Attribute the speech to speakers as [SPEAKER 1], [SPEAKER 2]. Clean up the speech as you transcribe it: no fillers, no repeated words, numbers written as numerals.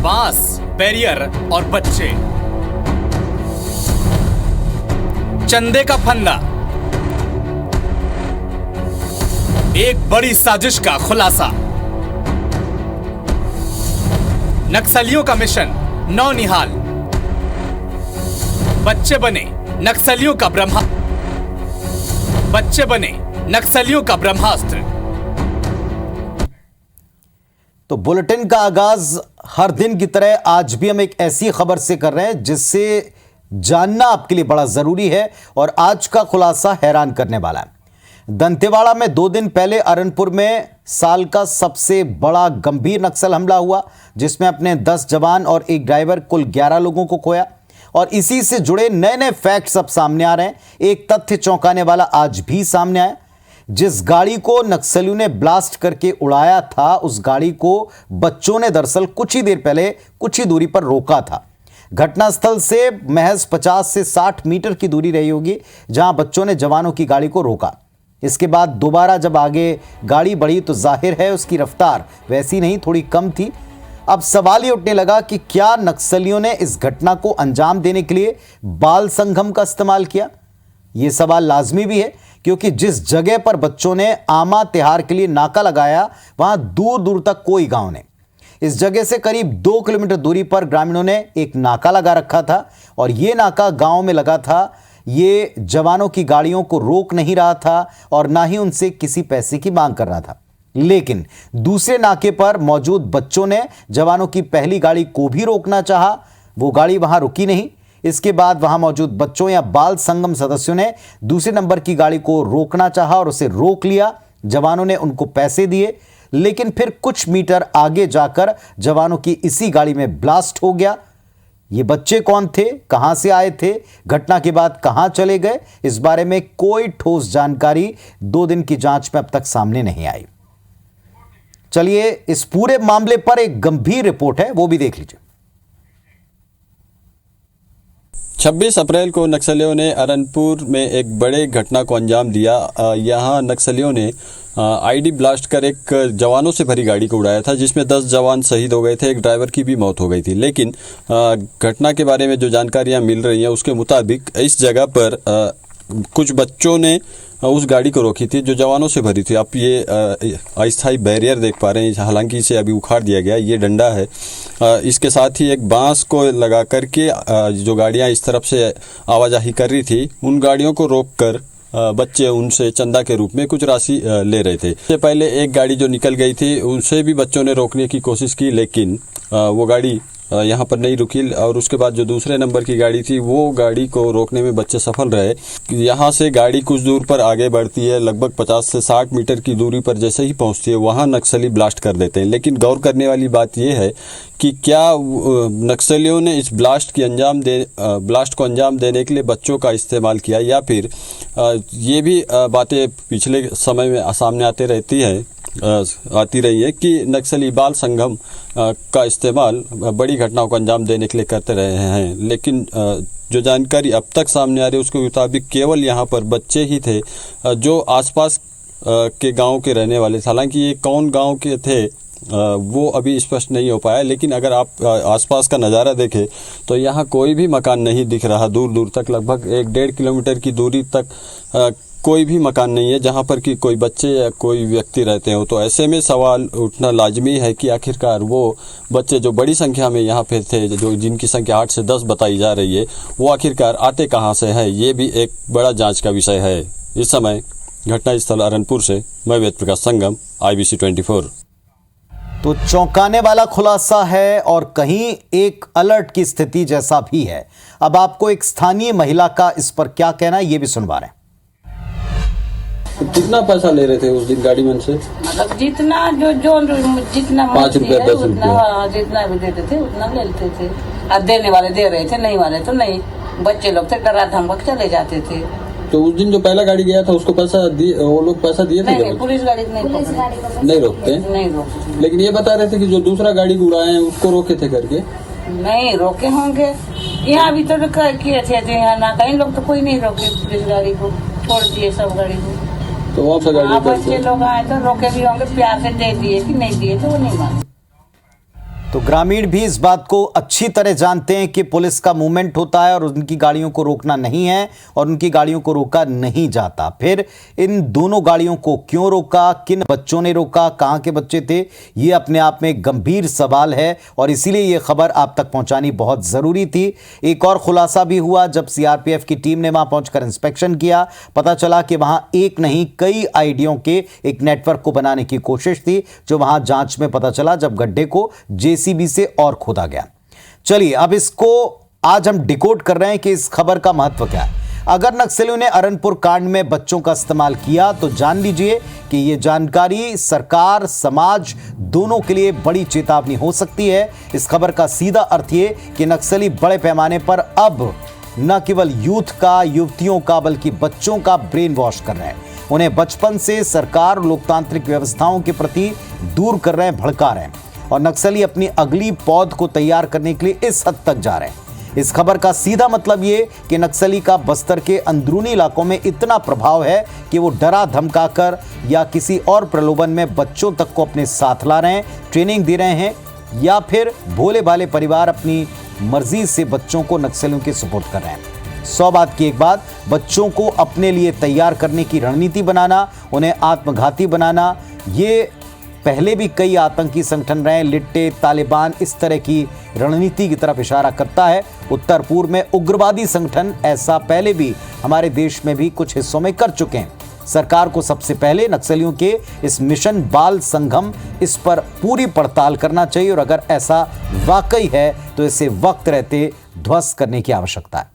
[SPEAKER 1] बांस, बैरियर और बच्चे। चंदे का फंदा। एक बड़ी साजिश का खुलासा। नक्सलियों का मिशन नौनिहाल। बच्चे बने नक्सलियों का ब्रह्मास्त्र।
[SPEAKER 2] तो बुलेटिन का आगाज हर दिन की तरह आज भी हम एक ऐसी खबर से कर रहे हैं जिससे जानना आपके लिए बड़ा जरूरी है और आज का खुलासा हैरान करने वाला है। दंतेवाड़ा में 2 दिन पहले अरनपुर में साल का सबसे बड़ा गंभीर नक्सल हमला हुआ जिसमें अपने 10 जवान और एक ड्राइवर कुल 11 लोगों को खोया और इसी से जुड़े नए नए फैक्ट्स अब सामने आ रहे हैं। एक तथ्य चौंकाने वाला आज भी सामने आया। जिस गाड़ी को नक्सलियों ने ब्लास्ट करके उड़ाया था उस गाड़ी को बच्चों ने दरअसल कुछ ही देर पहले कुछ ही दूरी पर रोका था। घटनास्थल से महज 50 से 60 मीटर की दूरी रही होगी जहां बच्चों ने जवानों की गाड़ी को रोका। इसके बाद दोबारा जब आगे गाड़ी बढ़ी तो जाहिर है उसकी रफ्तार वैसी नहीं, थोड़ी कम थी। अब सवाल ये उठने लगा कि क्या नक्सलियों ने इस घटना को अंजाम देने के लिए बाल संगम का इस्तेमाल किया। यह सवाल लाजमी भी है क्योंकि जिस जगह पर बच्चों ने आमा त्योहार के लिए नाका लगाया वहां दूर दूर तक कोई गांव नहीं। इस जगह से करीब 2 किलोमीटर दूरी पर ग्रामीणों ने एक नाका लगा रखा था और यह नाका गांव में लगा था। ये जवानों की गाड़ियों को रोक नहीं रहा था और ना ही उनसे किसी पैसे की मांग कर रहा था। लेकिन दूसरे नाके पर मौजूद बच्चों ने जवानों की पहली गाड़ी को भी रोकना चाहा, वो गाड़ी वहां रुकी नहीं। इसके बाद वहां मौजूद बच्चों या बाल संगम सदस्यों ने दूसरे नंबर की गाड़ी को रोकना चाहा और उसे रोक लिया। जवानों ने उनको पैसे दिए लेकिन फिर कुछ मीटर आगे जाकर जवानों की इसी गाड़ी में ब्लास्ट हो गया। ये बच्चे कौन थे, कहां से आए थे, घटना के बाद कहां चले गए, इस बारे में कोई ठोस जानकारी 2 दिन की जांच में अब तक सामने नहीं आई। चलिए इस पूरे मामले पर एक गंभीर रिपोर्ट है, वो भी देख लीजिए।
[SPEAKER 3] 26 अप्रैल को नक्सलियों ने अरनपुर में एक बड़े घटना को अंजाम दिया। यहां नक्सलियों ने आईडी ब्लास्ट कर एक जवानों से भरी गाड़ी को उड़ाया था जिसमें 10 जवान शहीद हो गए थे, एक ड्राइवर की भी मौत हो गई थी। लेकिन घटना के बारे में जो जानकारियां मिल रही हैं उसके मुताबिक इस जगह पर कुछ बच्चों ने उस गाड़ी को रोकी थी जो जवानों से भरी थी। आप ये अस्थायी बैरियर देख पा रहे हैं, हालांकि इसे अभी उखाड़ दिया गया। ये डंडा है, इसके साथ ही एक बांस को लगा करके जो गाड़ियां इस तरफ से आवाजाही कर रही थी उन गाड़ियों को रोककर बच्चे उनसे चंदा के रूप में कुछ राशि ले रहे थे। इससे पहले एक गाड़ी जो निकल गई थी उसे भी बच्चों ने रोकने की कोशिश की लेकिन वो गाड़ी यहाँ पर नहीं रुकी और उसके बाद जो दूसरे नंबर की गाड़ी थी वो गाड़ी को रोकने में बच्चे सफल रहे। यहाँ से गाड़ी कुछ दूर पर आगे बढ़ती है, लगभग 50 से 60 मीटर की दूरी पर जैसे ही पहुँचती है वहाँ नक्सली ब्लास्ट कर देते हैं। लेकिन गौर करने वाली बात यह है कि क्या नक्सलियों ने इस ब्लास्ट को अंजाम देने के लिए बच्चों का इस्तेमाल किया या फिर ये भी बातें पिछले समय में सामने आती रही है कि नक्सली बाल संगम का इस्तेमाल बड़ी घटनाओं को अंजाम देने के लिए करते रहे हैं। लेकिन जो जानकारी अब तक सामने आ रही है उसके मुताबिक केवल यहाँ पर बच्चे ही थे जो आसपास के गांव के रहने वाले थे। हालांकि ये कौन गांव के थे वो अभी स्पष्ट नहीं हो पाया, लेकिन अगर आप आसपास का नज़ारा देखें तो यहाँ कोई भी मकान नहीं दिख रहा। दूर दूर तक लगभग 1-1.5 किलोमीटर की दूरी तक कोई भी मकान नहीं है जहाँ पर कि कोई बच्चे या कोई व्यक्ति रहते हो। तो ऐसे में सवाल उठना लाजमी है कि आखिरकार वो बच्चे जो बड़ी संख्या में यहाँ पे थे, जो जिनकी संख्या 8 से 10 बताई जा रही है, वो आखिरकार आते कहाँ से हैं, ये भी एक बड़ा जांच का विषय है। इस समय घटनास्थल अरनपुर से मैं वेद प्रकाश संगम, IBC 24।
[SPEAKER 2] तो चौंकाने वाला खुलासा है और कहीं एक अलर्ट की स्थिति जैसा भी है। अब आपको एक स्थानीय महिला का इस पर क्या कहना है ये भी सुनवा रहे हैं।
[SPEAKER 3] कितना पैसा ले रहे थे उस दिन गाड़ी में से?
[SPEAKER 4] मतलब जितना जितना
[SPEAKER 3] 5 रुपया 10 रुपया
[SPEAKER 4] जितना भी देते थे उतना ले लेते थे। और देने वाले दे रहे थे, नहीं वाले तो नहीं। बच्चे लोग थे डरा धमक चले जाते थे।
[SPEAKER 3] तो उस दिन जो पहला गाड़ी गया था उसको पैसा दिए, वो लोग पैसा दिए थे?
[SPEAKER 4] नहीं, पुलिस गाड़ी नहीं
[SPEAKER 3] रोकते।
[SPEAKER 4] नहीं रोकते।
[SPEAKER 3] लेकिन ये बता रहे थे कि जो दूसरा गाड़ी उड़ाए हैं उसको रोके थे करके।
[SPEAKER 4] नहीं रोके होंगे, यहाँ भी तो किए थे यहाँ ना कहीं लोग तो कोई नहीं रोके, पुलिस गाड़ी को छोड़ दिए सब गाड़ी को।
[SPEAKER 3] तो वहाँ से गाड़ी
[SPEAKER 4] बच्चे लोग आए तो रोके भी होंगे, प्यार से दे दिए कि नहीं दिए तो वो नहीं माने।
[SPEAKER 2] तो ग्रामीण भी इस बात को अच्छी तरह जानते हैं कि पुलिस का मूवमेंट होता है और उनकी गाड़ियों को रोकना नहीं है और उनकी गाड़ियों को रोका नहीं जाता। फिर इन दोनों गाड़ियों को क्यों रोका, किन बच्चों ने रोका, कहां के बच्चे थे, ये अपने आप में एक गंभीर सवाल है और इसीलिए ये खबर आप तक पहुंचानी बहुत जरूरी थी। एक और खुलासा भी हुआ जब सीआरपीएफ की टीम ने वहां पहुंचकर इंस्पेक्शन किया। पता चला कि वहां एक नहीं कई आईडियों के एक नेटवर्क को बनाने की कोशिश थी, जो वहां जांच में पता चला जब गड्ढे को जेसीबी से और खोदा गया। चलिए अब इसको आज हम डिकोड कर रहे हैं कि इस खबर का महत्व क्या है। अगर नक्सलियों ने अरनपुर कांड में बच्चों का इस्तेमाल किया तो जान लीजिए कि यह जानकारी सरकार समाज दोनों के लिए बड़ी चेतावनी हो सकती है। इस खबर का सीधा अर्थ ये कि नक्सली बड़े पैमाने पर अब न केवल यूथ का, युवतियों का, बल्कि बच्चों का ब्रेन वॉश कर रहे हैं। उन्हें बचपन से सरकार और लोकतांत्रिक व्यवस्थाओं के प्रति दूर कर रहे हैं, भड़का रहे हैं और नक्सली अपनी अगली पौध को तैयार करने के लिए इस हद तक जा रहे हैं। इस खबर का सीधा मतलब ये कि नक्सली का बस्तर के अंदरूनी इलाकों में इतना प्रभाव है कि वो डरा धमकाकर या किसी और प्रलोभन में बच्चों तक को अपने साथ ला रहे हैं, ट्रेनिंग दे रहे हैं, या फिर भोले भाले परिवार अपनी मर्जी से बच्चों को नक्सलियों के सुपुर्द कर रहे हैं। 100 बात की एक बात, बच्चों को अपने लिए तैयार करने की रणनीति बनाना, उन्हें आत्मघाती बनाना, ये पहले भी कई आतंकी संगठन रहे, लिट्टे, तालिबान, इस तरह की रणनीति की तरफ इशारा करता है। उत्तर पूर्व में उग्रवादी संगठन ऐसा पहले भी हमारे देश में भी कुछ हिस्सों में कर चुके हैं। सरकार को सबसे पहले नक्सलियों के इस मिशन बाल संगम, इस पर पूरी पड़ताल करना चाहिए और अगर ऐसा वाकई है तो इसे वक्त रहते ध्वस्त करने की आवश्यकता है।